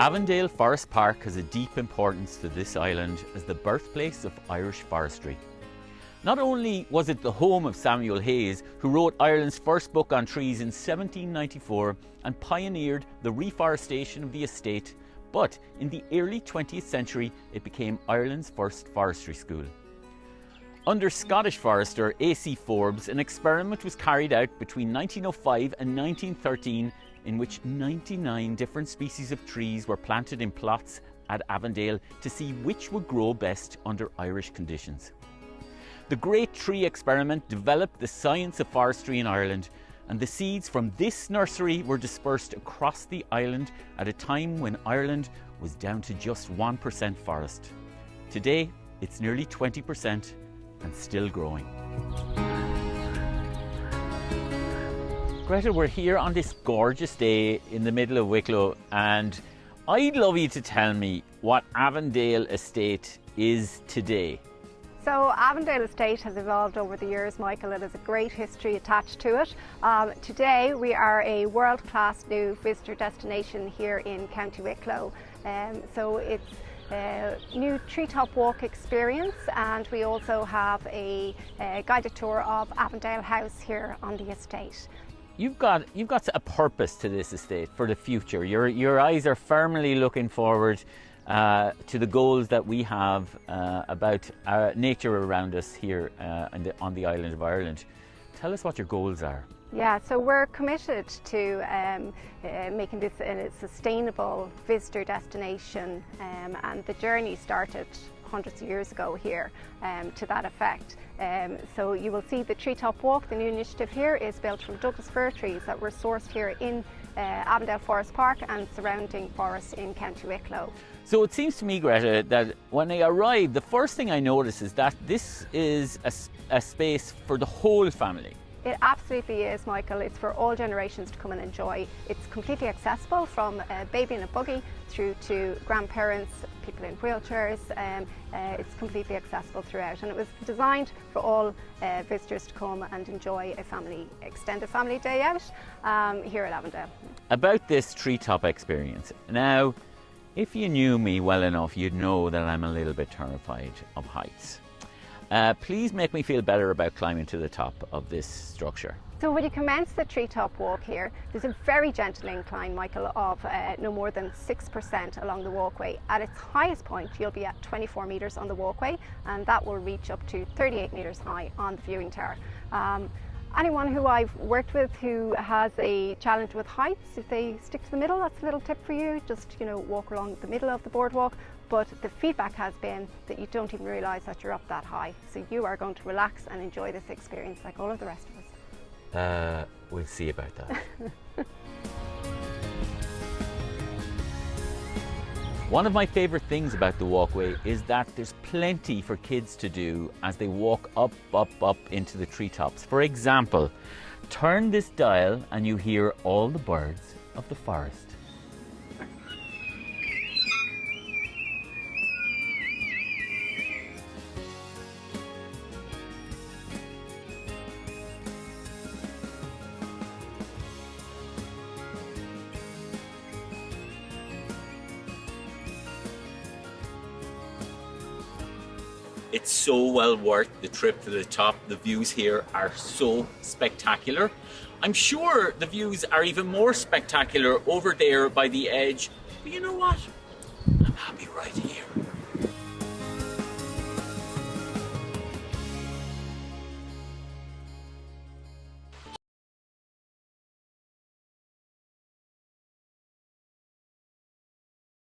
Avondale Forest Park has a deep importance to this island as the birthplace of Irish forestry. Not only was it the home of Samuel Hayes, who wrote Ireland's first book on trees in 1794 and pioneered the reforestation of the estate, but in the early 20th century it became Ireland's first forestry school. Under Scottish forester A.C. Forbes, an experiment was carried out between 1905 and 1913 in which 99 different species of trees were planted in plots at Avondale to see which would grow best under Irish conditions. The Great Tree Experiment developed the science of forestry in Ireland, and the seeds from this nursery were dispersed across the island at a time when Ireland was down to just 1% forest. Today, it's nearly 20% and still growing. Greta, we're here on this gorgeous day in the middle of Wicklow, and I'd love you to tell me what Avondale Estate is today. So Avondale Estate has evolved over the years, Michael. It has a great history attached to it. Today we are a world-class new visitor destination here in County Wicklow. So it's a new treetop walk experience, and we also have a guided tour of Avondale House here on the estate. You've got a purpose to this estate for the future. Your eyes are firmly looking forward to the goals that we have about nature around us here on the island of Ireland. Tell us what your goals are. Yeah, so we're committed to making this a sustainable visitor destination, and the journey started hundreds of years ago here to that effect. So you will see the Treetop Walk. The new initiative here is built from Douglas fir trees that were sourced here in Avondale Forest Park and surrounding forests in County Wicklow. So it seems to me, Greta, that when I arrived, the first thing I noticed is that this is a space for the whole family. It absolutely is, Michael. It's for all generations to come and enjoy. It's completely accessible from a baby in a buggy through to grandparents, people in wheelchairs. It's completely accessible throughout, and it was designed for all visitors to come and enjoy a extended family day out here at Avondale. About this treetop experience, now, if you knew me well enough, you'd know that I'm a little bit terrified of heights. Please make me feel better about climbing to the top of this structure. So when you commence the treetop walk here, there's a very gentle incline, Michael, of no more than 6% along the walkway. At its highest point, you'll be at 24 metres on the walkway, and that will reach up to 38 metres high on the viewing tower. Anyone who I've worked with who has a challenge with heights, if they stick to the middle, that's a little tip for you. Just, walk along the middle of the boardwalk. But the feedback has been that you don't even realise that you're up that high. So you are going to relax and enjoy this experience like all of the rest of us. We'll see about that. One of my favourite things about the walkway is that there's plenty for kids to do as they walk up into the treetops. For example, turn this dial and you hear all the birds of the forest. It's so well worth the trip to the top. The views here are so spectacular. I'm sure the views are even more spectacular over there by the edge. But you know what? I'm happy right here.